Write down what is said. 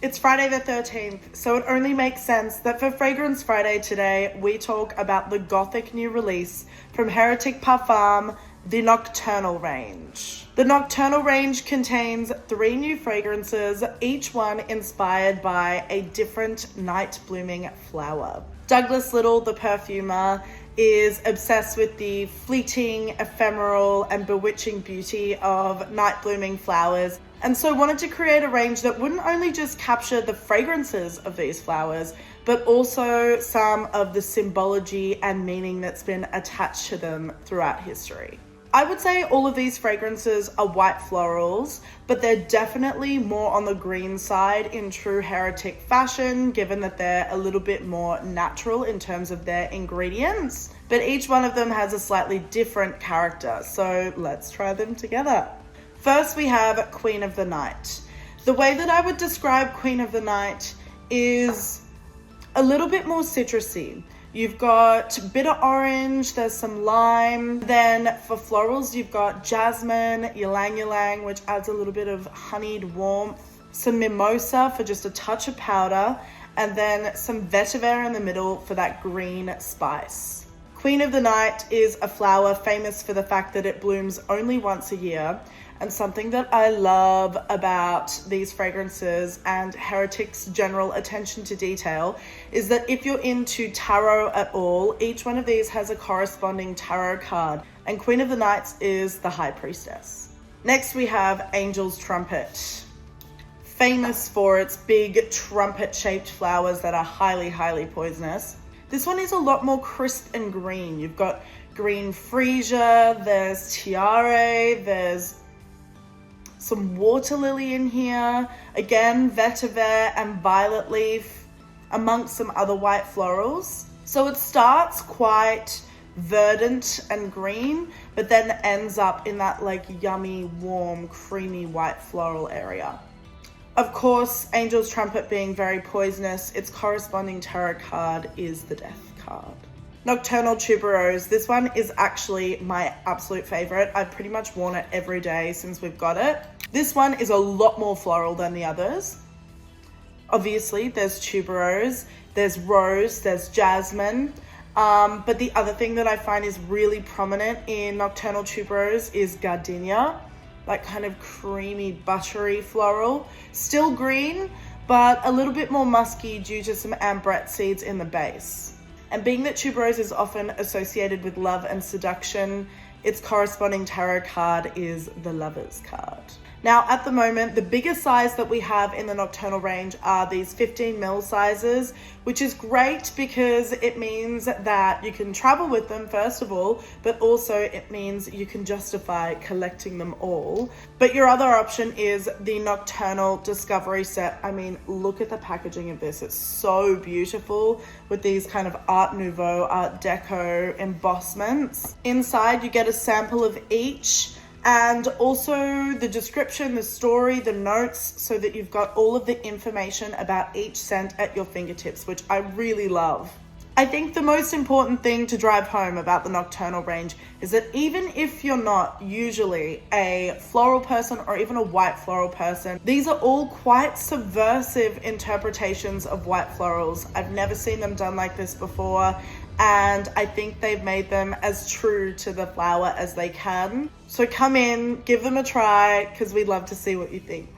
It's Friday the 13th, so it only makes sense that for Fragrance Friday today, we talk about the gothic new release from Heretic Parfum, the Nocturnal range. The Nocturnal range contains 3 new fragrances, each one inspired by a different night-blooming flower. Douglas Little, the perfumer, is obsessed with the fleeting, ephemeral, and bewitching beauty of night-blooming flowers, and so wanted to create a range that wouldn't only just capture the fragrances of these flowers, but also some of the symbology and meaning that's been attached to them throughout history. I would say all of these fragrances are white florals, but they're definitely more on the green side in true Heretic fashion, given that they're a little bit more natural in terms of their ingredients. But each one of them has a slightly different character, so let's try them together. First, we have Queen of the Night. The way that I would describe Queen of the Night is a little bit more citrusy. You've got bitter orange, there's some lime. Then for florals, you've got jasmine, ylang ylang, which adds a little bit of honeyed warmth, some mimosa for just a touch of powder, and then some vetiver in the middle for that green spice. Queen of the Night is a flower famous for the fact that it blooms only once a year. And something that I love about these fragrances and Heretic's general attention to detail is that if you're into tarot at all, each one of these has a corresponding tarot card, and Queen of the Nights is the High Priestess. Next, we have Angel's Trumpet. Famous for its big trumpet-shaped flowers that are highly, highly poisonous. This one is a lot more crisp and green. You've got green freesia, there's tiare, there's some water lily in here, again vetiver and violet leaf, amongst some other white florals. So it starts quite verdant and green, but then ends up in that like yummy, warm, creamy white floral area. Of course, Angel's Trumpet being very poisonous, its corresponding tarot card is the Death card. Nocturnal Tuberose. This one is actually my absolute favorite. I've pretty much worn it every day since we've got it. This one is a lot more floral than the others. Obviously, there's tuberose, there's rose, there's jasmine. But the other thing that I find is really prominent in Nocturnal Tuberose is gardenia, that kind of creamy, buttery floral. Still green, but a little bit more musky due to some ambrette seeds in the base. And being that tuberose is often associated with love and seduction, its corresponding tarot card is the Lover's card. Now, at the moment, the biggest size that we have in the Nocturnal range are these 15ml sizes, which is great because it means that you can travel with them, first of all, but also it means you can justify collecting them all. But your other option is the Nocturnal Discovery Set. I mean, look at the packaging of this. It's so beautiful with these kind of Art Nouveau, Art Deco embossments. Inside, you get a sample of each, and also the description, the story, the notes, so that you've got all of the information about each scent at your fingertips, which I really love. I think the most important thing to drive home about the Nocturnal range is that even if you're not usually a floral person or even a white floral person, these are all quite subversive interpretations of white florals. I've never seen them done like this before, and I think they've made them as true to the flower as they can. So come in, give them a try, because we'd love to see what you think.